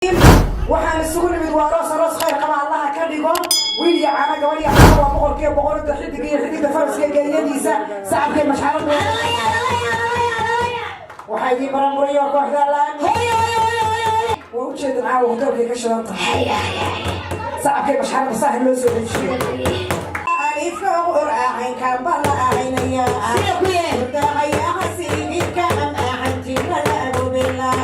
waxaan isugu nimid waa roos khayr qaba Allah ka dhigo wiil iyo caana gabadh iyo caana waa boqorkiiba boqorada xidiga faraska geeyadiisa sacabkay mashxarada waxay di baramuriyo kooxda laan waa u jeedin caawa hotelka ka shaqeynta sacabkay mashxarada sahal loo soo dejiyo alif qur'aan kan bala aynaya ya hasiin kan aanti la abu billah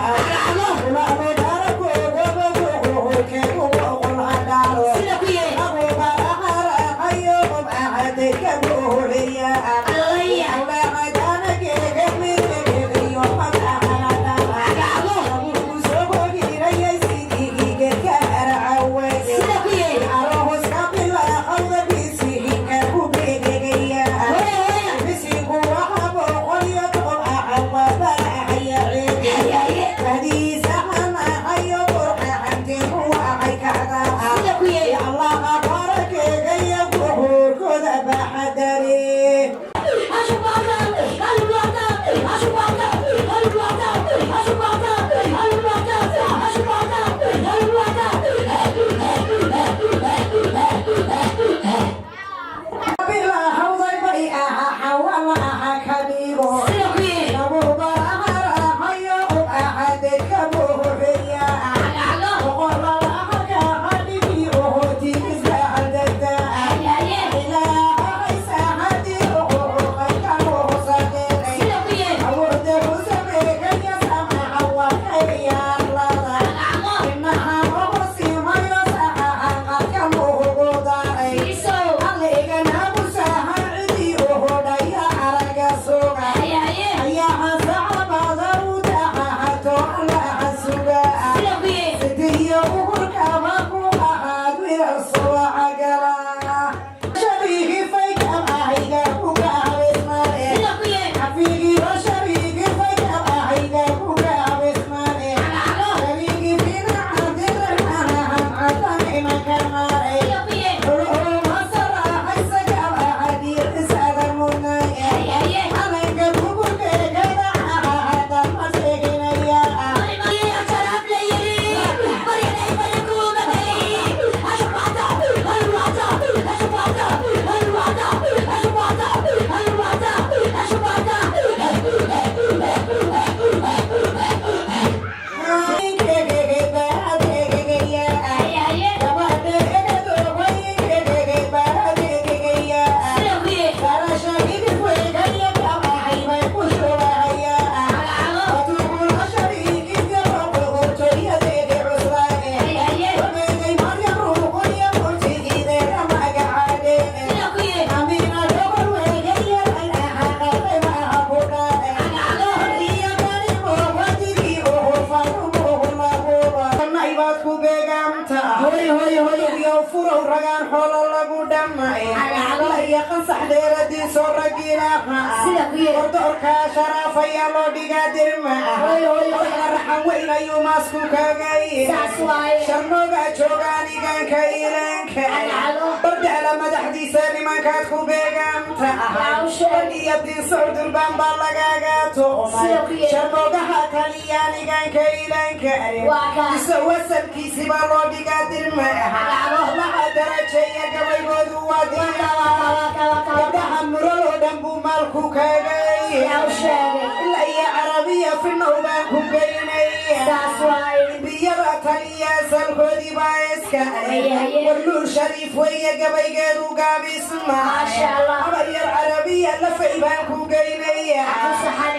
شريف ويا جبيجاد وجابيسنا ما شاء الله غير عربية لفي بانكو جينية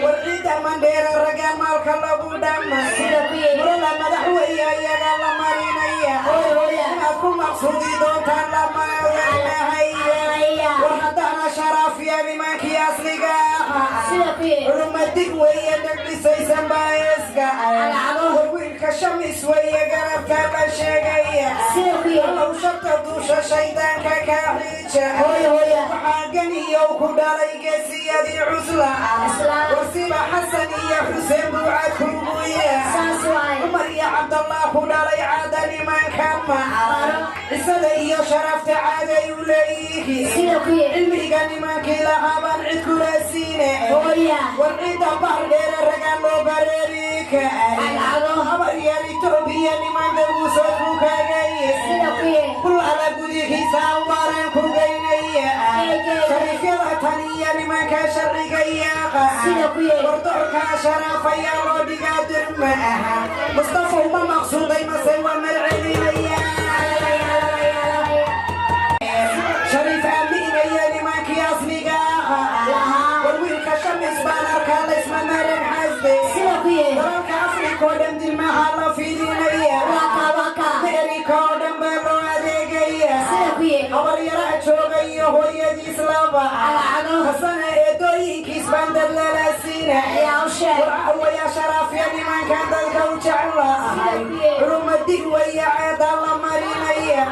والعيد من دير الرجال مالك الله بدم ولا مدحوية يا جل مارينية أكون مقصودي دوتان لما هي وحدنا شرف يا بماك يا سلقا رمتك ويا نقلي سيسن بايسكا والكشمس ويا جربت بشجية لو شطت دوش شيطان ككحيشة وحاجني يوكو داري سيدي عزلة وسيبة حسن يا حسين بوعد كوبويا عمر يا عبد الله خداري عادني ما كما السدي شرفت عادي وليه علمي قاني ما كلا غابان عد كل سينة والعيد بحر دير الرقان لو بريريك هبا abaryar Ethiopia niman dawsad ku kagay kul ala gudihiisa waran ku geynaya sharifyada taniya niman ka sharcigaya wardoorka sharafaya loo dhigaa dirma aha Mustafa uma maqsuuday masay waa malcelinaya sharif aaminaya nimankii asliga warwiilka shamis baan arkaa laysma maran xasde dalalka afrika oo dhan dilmaha la fidinaya amerika oo dhan baa loo adeegaya habaryaraha joogayo hooyadiis laba hasana eedooyinkiis baan dad lala siinaya waya sharafya nimankan dadka u jeclahay xurumadig waya ceeda la marinaya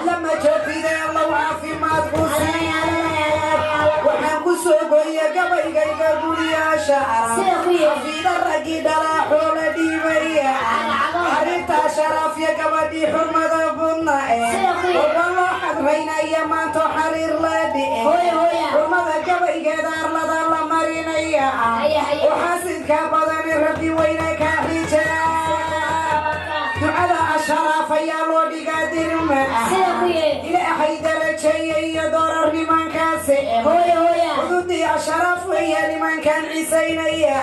lama joogtidee low caafimaad ku siiya waxaan ku soo gooya gabaygayga guriyaasha xafiida raggi dhalaa xoola dhiibaya arrintaa sharafya gabadhii xurmada budna oga loo xadraynaya maanto xariir la dhi'e xurmada gabaygeeda arlada la marinaya oo xasidka badani rabbi weyna ka xijaa ducada asharaaf ayaa loo dhigaa dirma ilaahay darajeeye iyo doorar nimankaasi xududii asharaaf weeya nimankan cisaynaya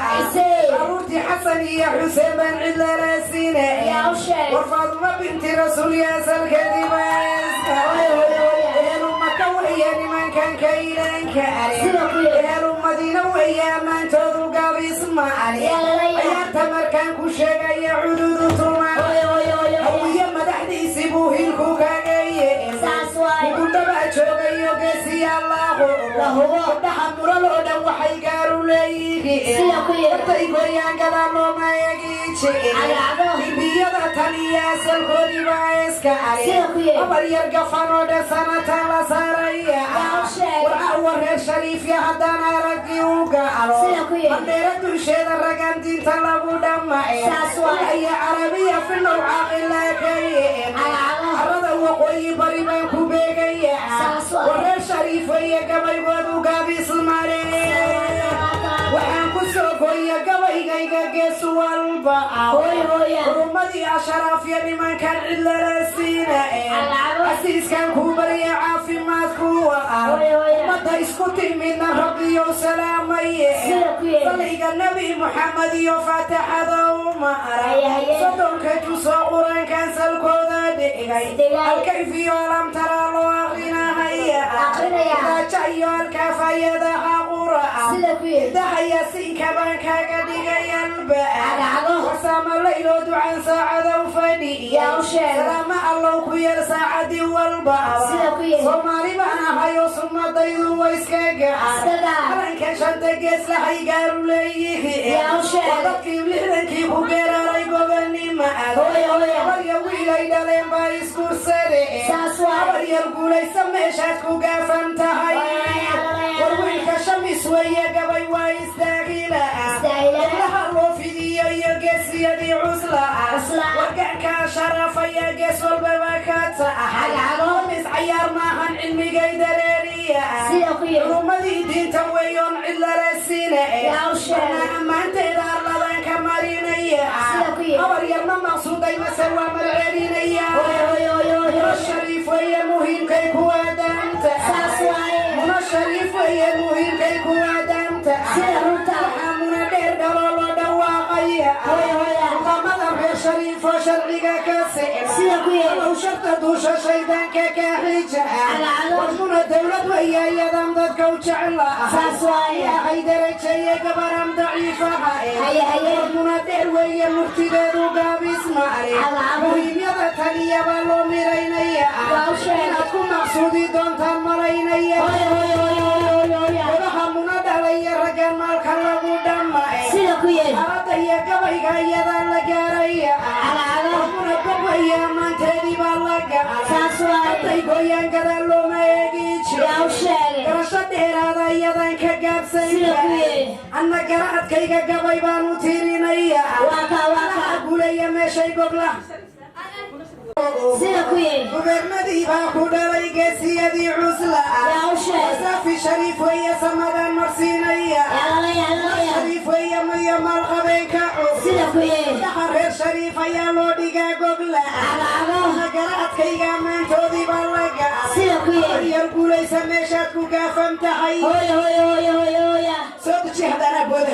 caruurtii xasan iyo xuseen baan cid lala siinaya war faaduma binti rasuul yaasalkadibaska eelu maka weeya nimankan ka iilaanka eelu madiina weeya ammaantoodu gaabisma ayaarta markaan ku sheegaya cududu tuman hawiye madaxdiisi buu hilku kagaye kugudhabaa joogayo geesiyaallahu gabdhaha mural oo dhan waxay gaaru leeyihiin wartay gooyaan gadaa looma egiije hibiyada taliya asalkoodii baa iska habaryar gafan oo dhan sanatan la saaraya war reer shariifya haddaan araggii u gaclo bandheera dulsheeda ragan diinta lagu dhammae iyo carabiya finow caaqilakaye arada waqooyi bari baan ku beegaya war reer shariifaya gabaygoodu gaabismare waxaan ku soo gooya gabaygayga gees walba xurumadii asharaafya nimankan cid lala siinae asiiskan ku barya caafimaadkuwa ummadda isku timidna rabbiyow salaamaye salliga nebi muxamed iyo faataxada uma arag soddonka jusoo qur-aankan salkooda dhigay alkayfiyo lam taraa loo aqrinahaya daaja iyo alkaafayadaha qura'a dahaya sinkabaan kaaga dhigayalba warsama layloo ducan saacada u fadhiya salaama allow ku yar saacadii walba soomaali baan ahayo sunnadaydu wayska gacan qaranka shanta gees lahay gaaru leeyihiin dadkii lixdankii ku geeraray gobanimaad habarya wiilay dhaleen baa isgursade habaryar guulaysa meeshaad ku gaafan tahay war wiilka shamis weeye gabay waa istaagila gabdhaha loo fidiyo iyo geesiyadii cusla wargaanka sharafaya gees walbaba ka tahay mis cayaar maahan cilmigay dareeriya xurumadii diinta weeyoon cid lala siinae warna ammaanteeda arladan ka marinaya habaryarna maqsuuday mase waa malcelinaya shariif weeye muhiimkay ku aadaamta muna shariif weeye muhiimkay ku aadaamta waxaa muna dheer dhaloo loo dhawaaqaya muqamada reer shariif oo sharciga ka siclow sharta duusha shaydaanka ka xija war muna dowlad weeye iyadan dadka u jecla ilaahay darajeeye gabaran daciifaha war muna dheer weeye murtideedu gaabismare muhiimyada taliya baa loo miraynaya inaad ku maqsuudi doontaan malaynaya wadaha muna dhalaya raggan maalka lagu dhammae arada iyo gabayga iyadaa la gaaraya muna gobaya ammaanteedii baa la gaca haday gooyaan gadaa looma egiije garasho dheeraada iyadan ka gaabsanya anna garaadkayga gabay baan u tirinaya guulaya meeshay gobla وبرمدي باكو داري قاسية عسلة وصافي شريف ويا سمدا مرسينية شريف ويا ميا مرغبين كعوس دحر شريف يا لوديقا قبلة نقرات كيقا من تودي بلقا يرقو ليس ميشاتكو كافم تحيي صوت شهدنا قولي